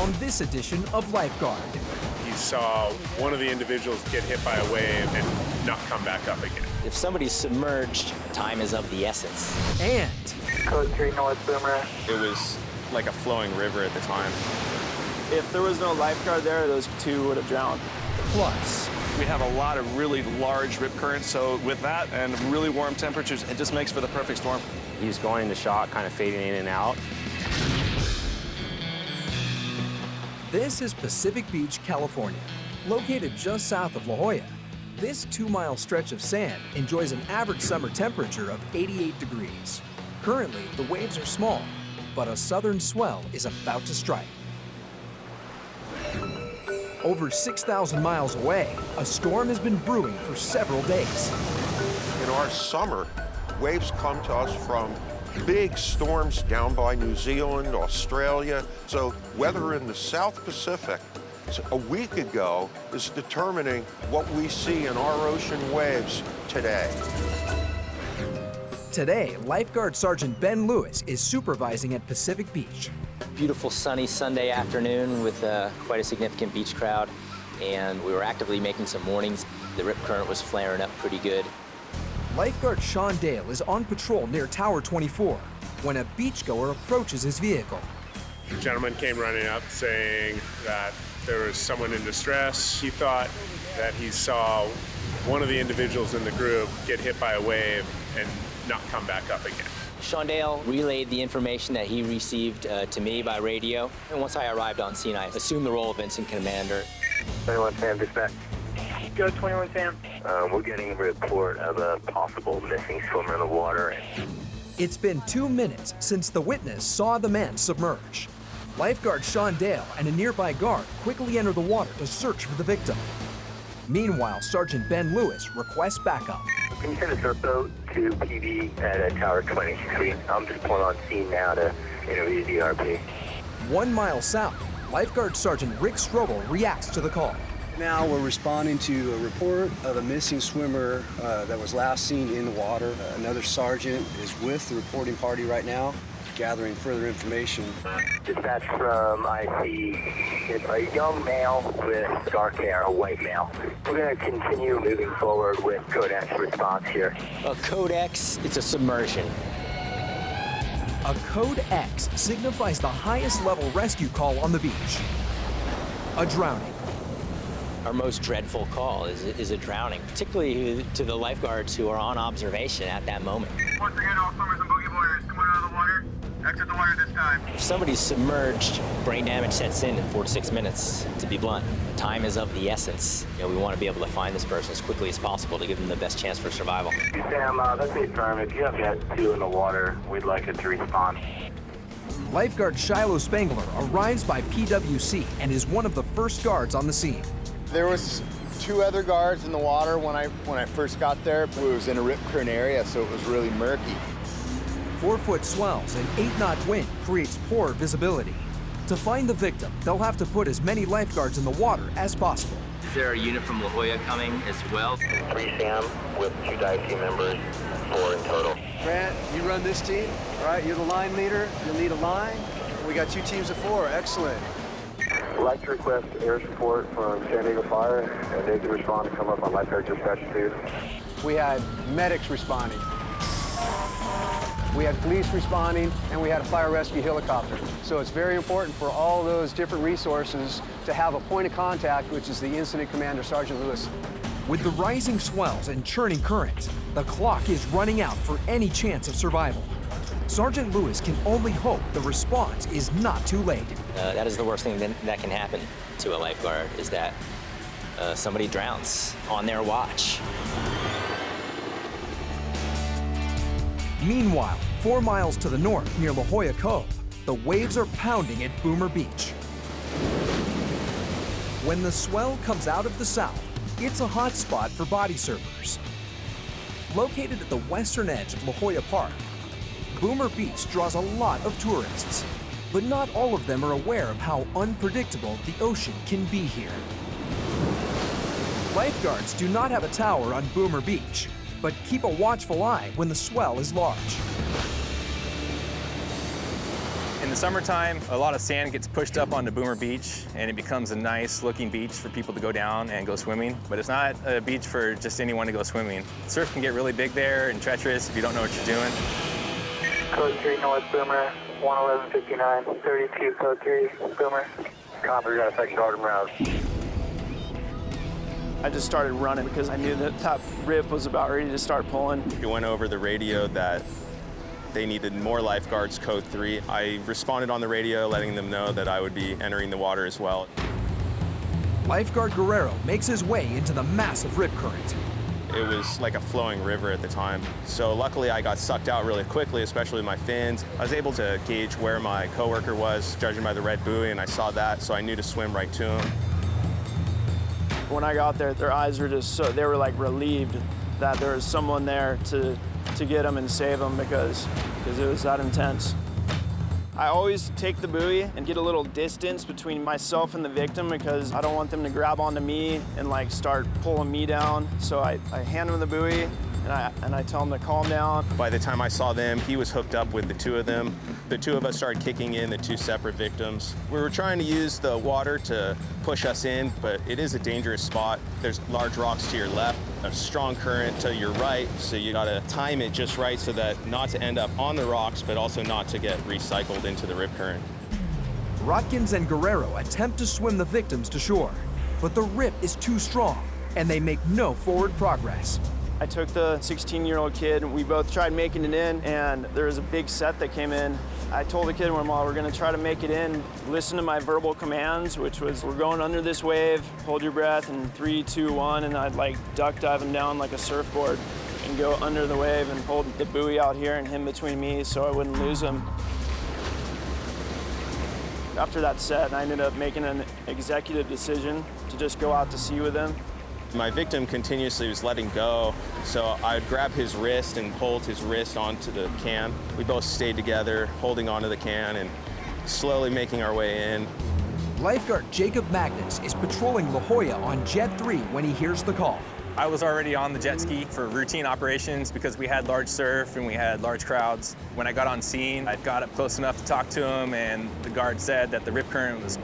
on this edition of Lifeguard. He saw one of the individuals get hit by a wave and not come back up again. If somebody's submerged, time is of the essence. And Code 3 North Boomer. It was like a flowing river at the time. If there was no lifeguard there, those two would have drowned. plus, we have a lot of really large rip currents, so with that and really warm temperatures, it just makes for the perfect storm. He was going into shock, kind of fading in and out. this is Pacific Beach, California. Located just south of La Jolla, this 2-mile stretch of sand enjoys an average summer temperature of 88 degrees. Currently, the waves are small, but a southern swell is about to strike. Over 6,000 miles away, a storm has been brewing for several days. In our summer, waves come to us from big storms down by New Zealand, Australia. So weather in the South Pacific a week ago is determining what we see in our ocean waves today. Today, Lifeguard Sergeant Ben Lewis is supervising at Pacific Beach. Beautiful sunny Sunday afternoon with quite a significant beach crowd, and we were actively making some warnings. The rip current was flaring up pretty good. Lifeguard Sean Dale is on patrol near Tower 24 when a beachgoer approaches his vehicle. The gentleman came running up saying that there was someone in distress. He thought that he saw one of the individuals in the group get hit by a wave and not come back up again. Sean Dale relayed the information that he received to me by radio, and once I arrived on scene, I assumed the role of incident commander. 21 Sam, dispatch. Go 21 Sam. We're getting a report of a possible missing swimmer in the water. It's been 2 minutes since the witness saw the man submerge. Lifeguard Sean Dale and a nearby guard quickly enter the water to search for the victim. Meanwhile, Sergeant Ben Lewis requests backup. Can you send a surf boat to PB at Tower 23? I'm just pulling on scene now to interview the DRP. 1 mile south, Lifeguard Sergeant Rick Strobel reacts to the call. Now we're responding to a report of a missing swimmer that was last seen in the water. Another sergeant is with the reporting party right now, gathering further information. Dispatch from IC. It's a young male with dark hair, a white male. We're going to continue moving forward with Codex response here. A Code X, it's a submersion. A Code X signifies the highest level rescue call on the beach. A drowning. Our most dreadful call is a drowning, particularly to the lifeguards who are on observation at that moment. Once again, all swimmers and boogie boarders, come out of the water. Exit the water this time. If somebody's submerged, brain damage sets in 4 to 6 minutes, to be blunt. Time is of the essence. We want to be able to find this person as quickly as possible to give them the best chance for survival. Sam, that's a firm. If you have got 2 in the water, we'd like it to respond. Lifeguard Shiloh Spangler arrives by PWC and is one of the first guards on the scene. There was 2 other guards in the water when I first got there. It was in a rip current area, so it was really murky. 4-foot swells and 8-knot wind creates poor visibility. To find the victim, they'll have to put as many lifeguards in the water as possible. Is there a unit from La Jolla coming as well? 3 Sam with 2 dive team members, 4 in total. Grant, you run this team, all right? You're the line leader. You'll need a line. We got 2 teams of 4. Excellent. I'd like to request air support from San Diego Fire, and they can respond and come up on Lifeguard Dispatch 2. We had medics responding. We had police responding, and we had a fire rescue helicopter. So it's very important for all those different resources to have a point of contact, which is the incident commander, Sergeant Lewis. With the rising swells and churning current, the clock is running out for any chance of survival. Sergeant Lewis can only hope the response is not too late. That is the worst thing that can happen to a lifeguard, is that somebody drowns on their watch. Meanwhile, 4 miles to the north near La Jolla Cove, the waves are pounding at Boomer Beach. When the swell comes out of the south, it's a hot spot for body surfers. Located at the western edge of La Jolla Park, Boomer Beach draws a lot of tourists, but not all of them are aware of how unpredictable the ocean can be here. Lifeguards do not have a tower on Boomer Beach, but keep a watchful eye when the swell is large. In the the summertime, a lot of sand gets pushed up onto Boomer Beach, and it becomes a nice looking beach for people to go down and go swimming. But it's not a beach for just anyone to go swimming. Surf can get really big there and treacherous if you don't know what you're doing. Code 3 North Boomer, 111.59, 32 Code 3 Boomer. Copy, we got a second guard route. I just started running because I knew that that rip was about ready to start pulling. It went over the radio that they needed more lifeguards, Code 3. I responded on the radio letting them know that I would be entering the water as well. Lifeguard Guerrero makes his way into the massive rip current. It was like a flowing river at the time. So luckily I got sucked out really quickly, especially with my fins. I was able to gauge where my coworker was, judging by the red buoy, and I saw that, so I knew to swim right to him. When I got there, their eyes were just so, they were like relieved that there was someone there to get them and save them because it was that intense. I always take the buoy and get a little distance between myself and the victim because I don't want them to grab onto me and like start pulling me down. So I hand them the buoy and I tell them to calm down. By the time I saw them, he was hooked up with the two of them. The two of us started kicking in the two separate victims. We were trying to use the water to push us in, but it is a dangerous spot. There's large rocks to your left, a strong current to your right, so you gotta time it just right so that not to end up on the rocks, but also not to get recycled into the rip current. Rotkins and Guerrero attempt to swim the victims to shore, but the rip is too strong, and they make no forward progress. I took the 16-year-old kid, and we both tried making it in, and there was a big set that came in. I told the kid, well, we're gonna try to make it in. Listen to my verbal commands, which was, we're going under this wave, hold your breath, and 3, 2, 1, and I'd like duck dive him down like a surfboard and go under the wave and hold the buoy out here and him between me so I wouldn't lose him. After that set, I ended up making an executive decision to just go out to sea with him. My victim continuously was letting go, so I'd grab his wrist and hold his wrist onto the can. We both stayed together, holding onto the can and slowly making our way in. Lifeguard Jacob Magnus is patrolling La Jolla on Jet 3 when he hears the call. I was already on the jet ski for routine operations because we had large surf and we had large crowds. When I got on scene, I got up close enough to talk to him, and the guard said that the rip current was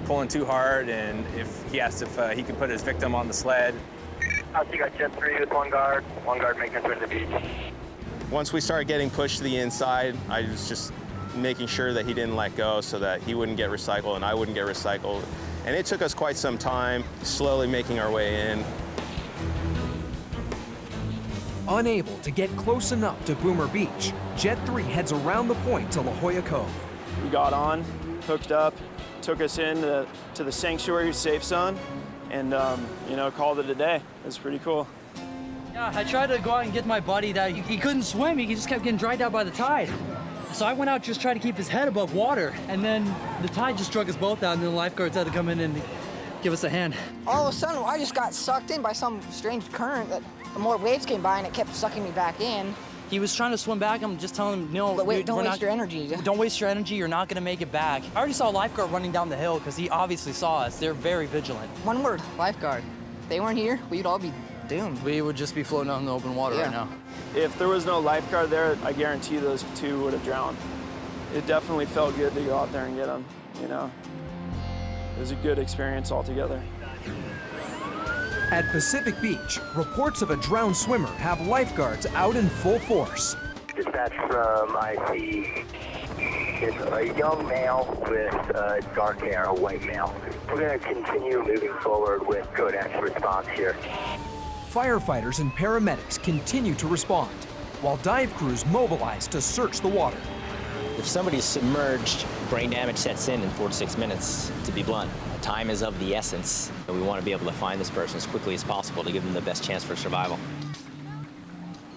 pulling too hard, and he asked if he could put his victim on the sled. I see you got Jet 3 with one guard making it to the beach. Once we started getting pushed to the inside, I was just making sure that he didn't let go so that he wouldn't get recycled and I wouldn't get recycled. And it took us quite some time, slowly making our way in. Unable to get close enough to Boomer Beach, Jet 3 heads around the point to La Jolla Cove. We got on, hooked up, took us in to the sanctuary safe zone, and called it a day. It was pretty cool. Yeah, I tried to go out and get my buddy that he couldn't swim. He just kept getting dragged out by the tide. So I went out just trying to keep his head above water, and then the tide just drug us both out, and then the lifeguards had to come in and give us a hand. All of a sudden, I just got sucked in by some strange current that the more waves came by and it kept sucking me back in. He was trying to swim back. I'm just telling him, no. But wait, don't waste your energy. Don't waste your energy. You're not going to make it back. I already saw a lifeguard running down the hill because he obviously saw us. They're very vigilant. One word, lifeguard. If they weren't here, we'd all be doomed. We would just be floating out in the open water right now. If there was no lifeguard there, I guarantee those two would have drowned. It definitely felt good to go out there and get them, It was a good experience altogether. At Pacific Beach, reports of a drowned swimmer have lifeguards out in full force. Dispatch from IC. It's a young male with dark hair, a white male. We're going to continue moving forward with Kodak's response here. Firefighters and paramedics continue to respond, while dive crews mobilize to search the water. If somebody's submerged, brain damage sets in 4 to 6 minutes, to be blunt. Time is of the essence, and we want to be able to find this person as quickly as possible to give them the best chance for survival.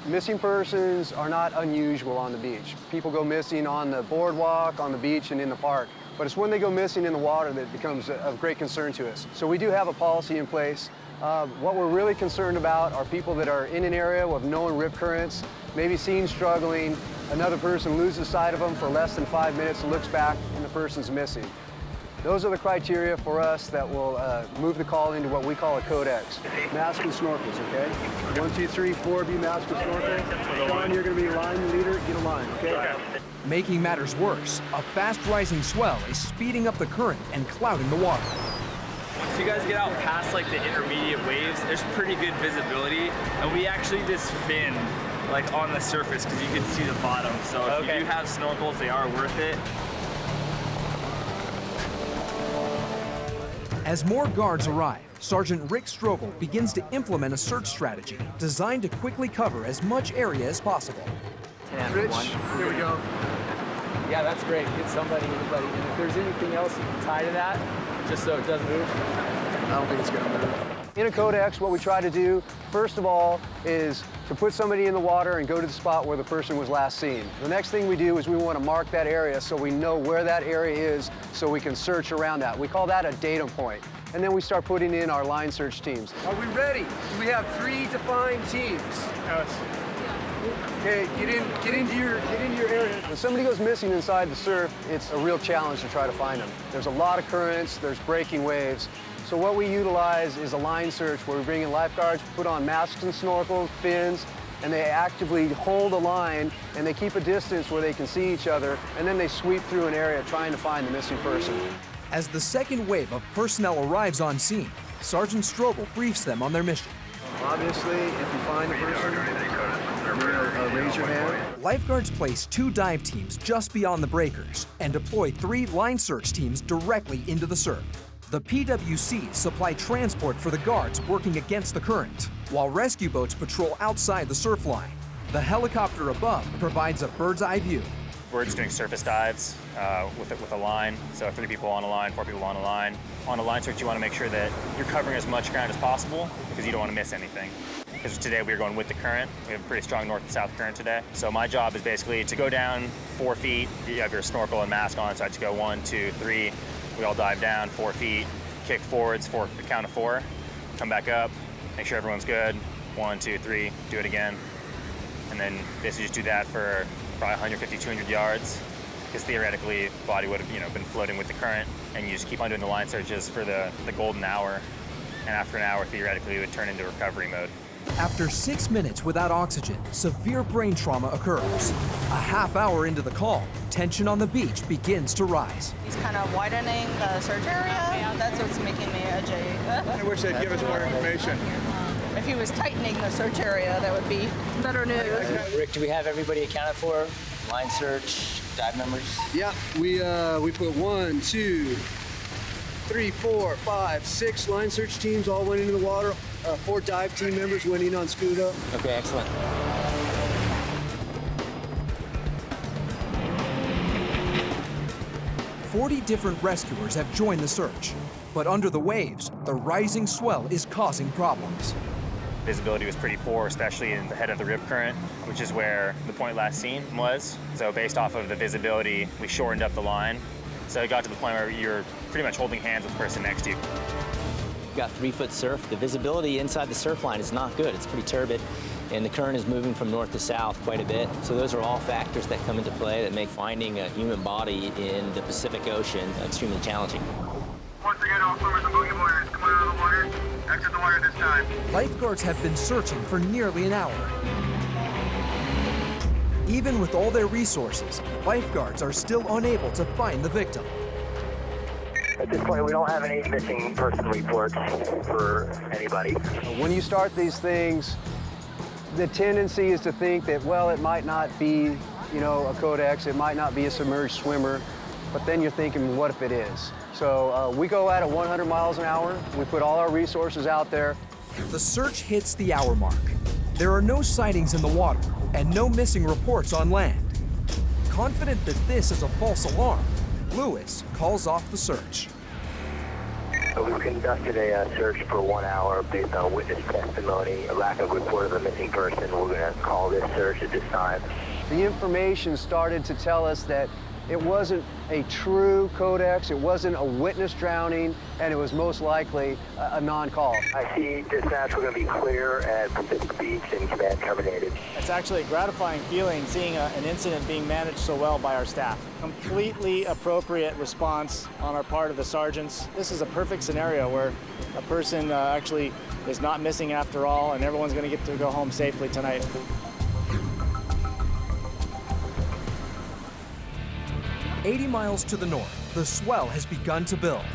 Missing persons are not unusual on the beach. People go missing on the boardwalk, on the beach, and in the park. But it's when they go missing in the water that becomes of great concern to us. So we do have a policy in place. What we're really concerned about are people that are in an area with known rip currents, maybe seen struggling, another person loses sight of them for less than 5 minutes and looks back and the person's missing. Those are the criteria for us that will move the call into what we call a codex. Mask and snorkels, okay? 1, 2, 3, 4, be mask and snorkel. One, you're gonna be line leader, get a line, okay? Making matters worse, a fast-rising swell is speeding up the current and clouding the water. Once you guys get out past like the intermediate waves, there's pretty good visibility, and we actually just fin like on the surface because you can see the bottom. So if you do have snorkels, they are worth it. As more guards arrive, Sergeant Rick Strobel begins to implement a search strategy designed to quickly cover as much area as possible. Rich, here we go. Yeah, that's great. Get somebody, anybody. And if there's anything else you can tie to that, just so it doesn't move. I don't think it's gonna move. In a codex, what we try to do, first of all, is to put somebody in the water and go to the spot where the person was last seen. The next thing we do is we want to mark that area so we know where that area is so we can search around that. We call that a datum point. And then we start putting in our line search teams. Are we ready? We have 3 defined teams. Yes. Okay, get into your area. When somebody goes missing inside the surf, it's a real challenge to try to find them. There's a lot of currents, there's breaking waves. So what we utilize is a line search where we bring in lifeguards, put on masks and snorkels, fins, and they actively hold a line and they keep a distance where they can see each other, and then they sweep through an area trying to find the missing person. As the second wave of personnel arrives on scene, Sergeant Strobel briefs them on their mission. Obviously, if you find the person, raise your hand. Lifeguards place 2 dive teams just beyond the breakers and deploy 3 line search teams directly into the surf. The PWCs supply transport for the guards working against the current, while rescue boats patrol outside the surf line. The helicopter above provides a bird's eye view. We're just doing surface dives with a line, so 3 people on a line, 4 people on a line. On a line search, you want to make sure that you're covering as much ground as possible because you don't want to miss anything. Because today we are going with the current. We have a pretty strong north and south current today. So my job is basically to go down 4 feet. You have your snorkel and mask on, so I have to go 1, 2, 3. We all dive down 4 feet, kick forwards for a count of 4, come back up, make sure everyone's good. 1, 2, 3, do it again. And then basically just do that for probably 150, 200 yards. Because theoretically, the body would have been floating with the current, and you just keep on doing the line searches for the golden hour. And after an hour, theoretically, it would turn into recovery mode. After 6 minutes without oxygen, severe brain trauma occurs. A half hour into the call, tension on the beach begins to rise. He's kind of widening the search area. That's what's making me edgy. I wish they'd give us more information. If he was tightening the search area, that would be better news. Rick, do we have everybody accounted for? Line search, dive numbers? Yeah, we put 1, 2, 3, 4, 5, 6 line search teams all went into the water. 4 dive team members went in on scuba. Okay, excellent. "40 different rescuers have joined the search, but under the waves, the rising swell is causing problems. Visibility was pretty poor, especially in the head of the rip current, which is where the point last seen was. So based off of the visibility, we shortened up the line. So it got to the point where you're pretty much holding hands with the person next to you. You've got 3-foot surf. The visibility inside the surf line is not good. It's pretty turbid, and the current is moving from north to south quite a bit. So those are all factors that come into play that make finding a human body in the Pacific Ocean extremely challenging. Once again, all swimmers and boogie boarders, come out of the water. Exit the water this time. Lifeguards have been searching for nearly an hour. Even with all their resources, lifeguards are still unable to find the victim. At this point, we don't have any missing person reports for anybody. When you start these things, the tendency is to think that, well, it might not be, a codex, it might not be a submerged swimmer, but then you're thinking, what if it is? So we go at it 100 miles an hour. We put all our resources out there. The search hits the hour mark. There are no sightings in the water and no missing reports on land. Confident that this is a false alarm, Lewis calls off the search. We've conducted a search for 1 hour based on witness testimony, a lack of report of a missing person. We're going to call this search at this time. The information started to tell us that it wasn't a true codex, it wasn't a witness drowning, and it was most likely a non-call. I see dispatch, we're going to be clear at Pacific Beach and command terminated. It's actually a gratifying feeling seeing an incident being managed so well by our staff. Completely appropriate response on our part of the sergeants. This is a perfect scenario where a person actually is not missing after all, and everyone's going to get to go home safely tonight. 80 miles to the north, the swell has begun to build.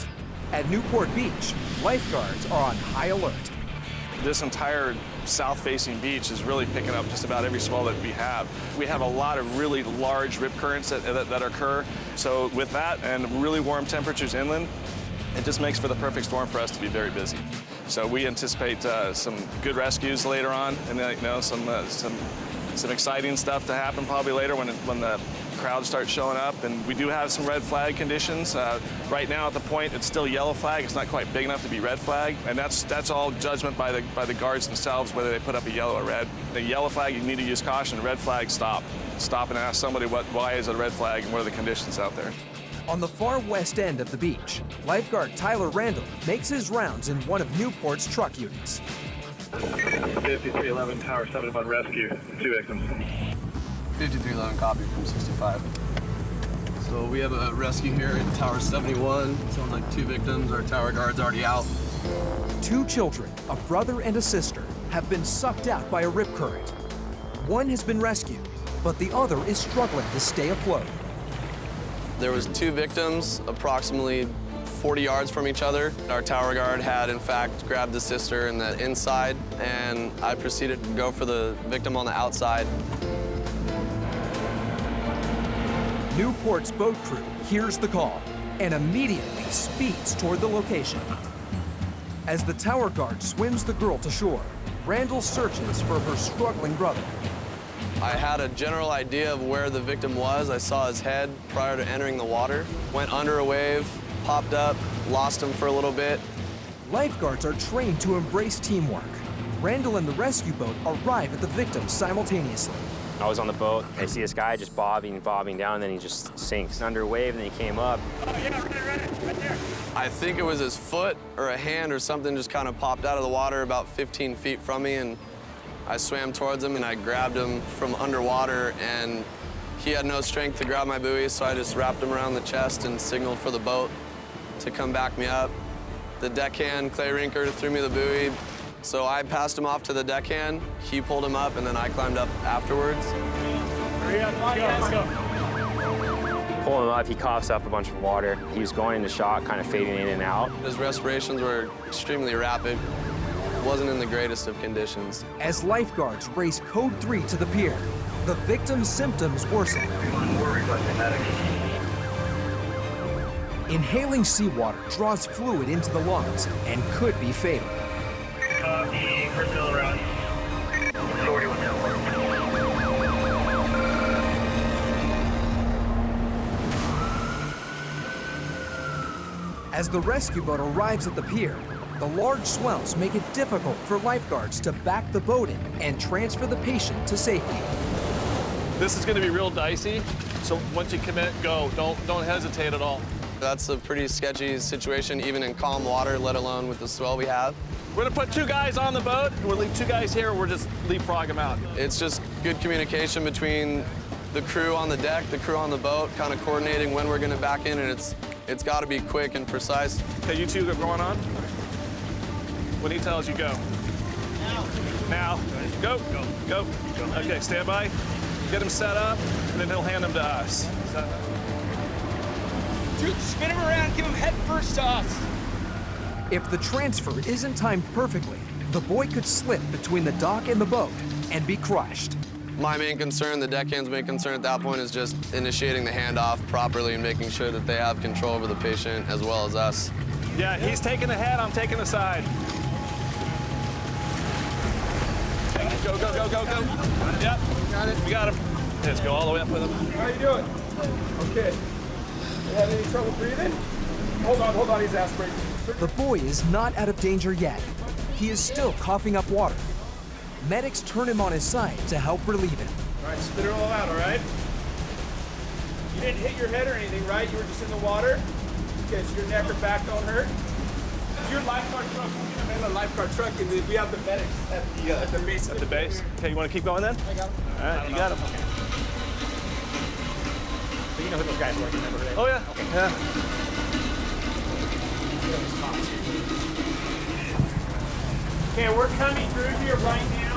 At Newport Beach, lifeguards are on high alert. This entire south-facing beach is really picking up just about every swell that we have. We have a lot of really large rip currents that occur. So with that and really warm temperatures inland, it just makes for the perfect storm for us to be very busy. So we anticipate some good rescues later on, and some exciting stuff to happen probably later when the crowd starts showing up. And we do have some red flag conditions. Right now at the point, it's still yellow flag. It's not quite big enough to be red flag, and that's all judgment by the guards themselves whether they put up a yellow or red. The yellow flag, you need to use caution. Red flag, stop. Stop and ask somebody why is it a red flag and what are the conditions out there. On the far west end of the beach, lifeguard Tyler Randall makes his rounds in one of Newport's truck units. 5311 Tower 71 rescue, 2 victims. 5311 copy from 65. So we have a rescue here in Tower 71. Sounds like 2 victims. Our tower guard's already out. 2 children, a brother and a sister, have been sucked out by a rip current. One has been rescued, but the other is struggling to stay afloat. There was 2 victims, approximately 40 yards from each other. Our tower guard had, in fact, grabbed the sister in the inside, and I proceeded to go for the victim on the outside. Newport's boat crew hears the call and immediately speeds toward the location. As the tower guard swims the girl to shore, Randall searches for her struggling brother. I had a general idea of where the victim was. I saw his head prior to entering the water. Went under a wave, popped up, lost him for a little bit. Lifeguards are trained to embrace teamwork. Randall and the rescue boat arrive at the victim simultaneously. I was on the boat. I see this guy just bobbing down, and then he just sinks under a wave, and then he came up. Oh, yeah, right there. I think it was his foot or a hand or something just kind of popped out of the water about 15 feet from me, and I swam towards him and I grabbed him from underwater, and he had no strength to grab my buoy, so I just wrapped him around the chest and signaled for the boat to come back me up. The deckhand, Clay Rinker, threw me the buoy, so I passed him off to the deckhand. He pulled him up, and then I climbed up afterwards. Hurry up, let's go. Pull him up, he coughs up a bunch of water. He was going into shock, kind of fading in and out. His respirations were extremely rapid. Wasn't in the greatest of conditions. As lifeguards race Code 3 to the pier, the victim's symptoms worsen. Inhaling seawater draws fluid into the lungs and could be fatal. Personnel around. As the rescue boat arrives at the pier, the large swells make it difficult for lifeguards to back the boat in and transfer the patient to safety. This is going to be real dicey, so once you commit, go. Don't hesitate at all. That's a pretty sketchy situation, even in calm water, let alone with the swell we have. We're going to put 2 guys on the boat, and we'll leave 2 guys here, and we'll just leapfrog them out. It's just good communication between the crew on the deck, the crew on the boat, kind of coordinating when we're going to back in, and it's got to be quick and precise. Okay, you 2 are going on? When he tells you go. Now. Go. Go. Okay, stand by. Get him set up, and then he'll hand them to us. Dude, spin him around, give him head first to us. If the transfer isn't timed perfectly, the boy could slip between the dock and the boat and be crushed. My main concern, the deckhand's main concern at that point, is just initiating the handoff properly and making sure that they have control over the patient as well as us. Yeah, he's taking the head, I'm taking the side. Go. Yep. Got it. We got him. Let's go all the way up with him. How you doing? Okay. You have any trouble breathing? Hold on, he's aspirating. The boy is not out of danger yet. He is still coughing up water. Medics turn him on his side to help relieve him. All right, spit it all out, all right? You didn't hit your head or anything, right? You were just in the water? Okay, so your neck or back don't hurt? Your lifeguard truck, we're in a lifeguard truck, and we have the medics at the base. At the base? Okay, you want to keep going then? I got him. All right, you got him. So you know who those guys were, remember who they were? Oh, yeah. Okay. Yeah. Okay, we're coming through here right now.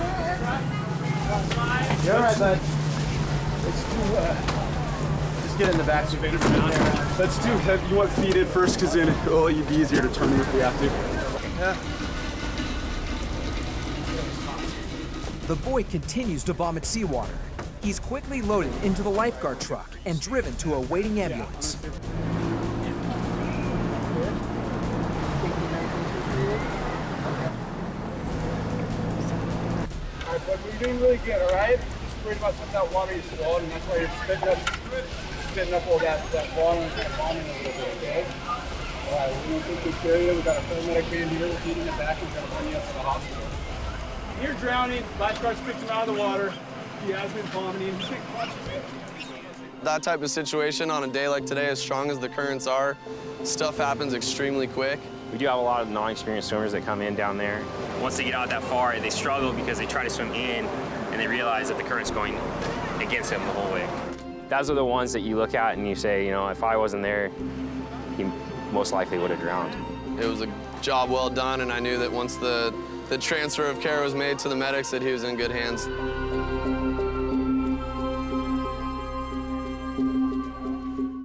You're all right, bud. Let's do, just get in the back. Let's do, you want feet in first, because then it'll be easier to turn if we have to. Yeah. The boy continues to vomit seawater. He's quickly loaded into the lifeguard truck and driven to a waiting ambulance. All right, but you're doing really good, all right? Just worried about some of that water you swallowed, and that's why you're spitting up all that water and kind of vomiting a little bit, okay? All right, we're going to take good care of you. We've got a paramedic band here. We're feeding it back, and we're going to bring you up to the hospital. You're drowning. Lifeguards picked him out of the water. He has been vomiting. He's been clutching it. That type of situation on a day like today, as strong as the currents are, stuff happens extremely quick. We do have a lot of non-experienced swimmers that come in down there. Once they get out that far, they struggle because they try to swim in and they realize that the current's going against them the whole way. Those are the ones that you look at and you say, you know, if I wasn't there, he most likely would have drowned. It was a job well done, and I knew that once the transfer of care was made to the medics, that he was in good hands.